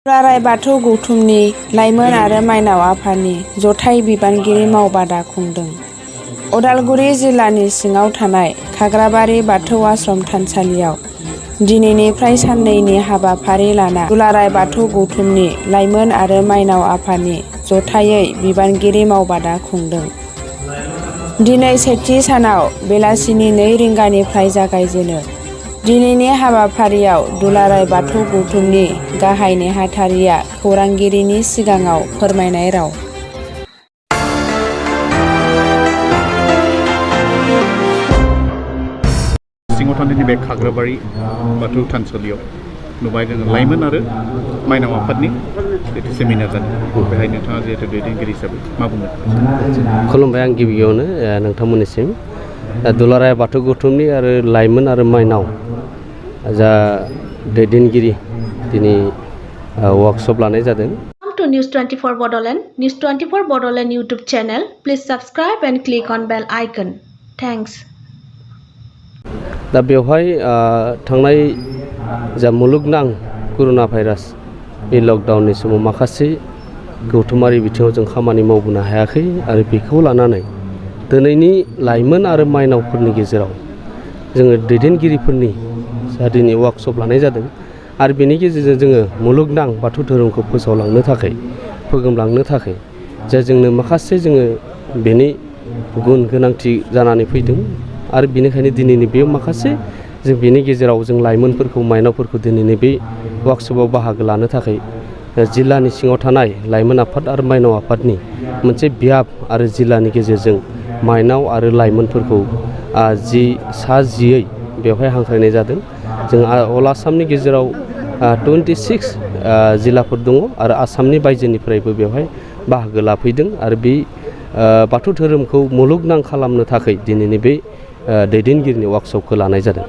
दुलाराय बाथौ गौथुमनि लाइमोन आरो माइनाव आफादनि जथाय बिबानगिरि मावबादा खुंदों। उदालगुरि जिल्लानि सिङाव थानाय खाग्राबारि बाथौ आश्रम थानसालियाव दिनैनिफ्राय साननैनि हाबाफारि लाना दुलाराय बाथौ गौथुमनि लाइमोन आरो माइनाव आफादनि जथायै बिबानगिरि मावबादा खुंदों। दिनै सेथि सानाव बेलासिनि 2 रिंगानिफ्राय जागायजेनो। दिनैनि हाबाफारियाव दुलाराय बाथौ गौथुमनि गाहाय नेहाथारिया खौरांगिरिनि सिगाङाव फोरमायनाय राव। सिङाव थानाय बे खाग्राबारि बाथौ थानसालियाव नुबाय जोङो लाइमोन आरो माइनाव आफादनि सेमिनार जादों। बेहाय नोंथाङा जिहेतु दैदेनगिरि हिसाबै मा बुंनो? खुलुमबाय। आं गिबियावनो नोंथांमोननिसिम दुलाराय बाथौ गौथुमनि आरो लाइमोन आरो माइनाव जा दैदेनगिरि दिनै वर्कशप लानाय जादों। Welcome to News 24 Bodoland. News 24 Bodoland YouTube channel. Please subscribe and click on bell icon. Thanks. दा बेवहाय थांनाय जा मुलुगनां करुना भाइरास बे लकडाउननि समाव माखासे गौथुमारि बिथिङाव जों खामानि मावबोनो हायाखै आरो बेखौ लानानै दिनैनि लाइमोन आरो माइनावफोरनि गेजेराव जोङो दैदेनगिरिफोरनि जा दिनै वर्कशप लानाय जादों आरो बेनि गेजेरजों जोङो मुलुगनां बाथौ धोरोमखौ फोसावलांनो थाखाय फोगोमलांनो थाखाय जा जोंनो माखासे जोङो बेनि गुन गोनांथि जानानै फैदों आरो बेनिखायनो दिनैनि बे माखासे जों बेनि गेजेराव जों लाइमोनफोरखौ माइनावफोरखौ दिनैनि बे वर्कशपआव बाहागो लानो थाखाय जिल्लानि सिङाव थानाय लाइमोन आफाद आरो माइनाव आफादनि मोनसे बियाब आरो जिल्लानि गेजेरजों माइनाव आरो लाइमोनफोरखौ सा 10 बेवहाय हांख्रायनाय जादों। जों अल आसामनि गेजेराव 26 जिल्लाफोर दङ आरो आसामनि बायजोनिफ्रायबो बेवहाय बाहागो लाफैदों आरो बे बाथौ धोरोमखौ मुलुगनां खालामनो थाखाय दिनैनि बे दैदेनगिरिनि वर्कशपखौ लानाय जादों।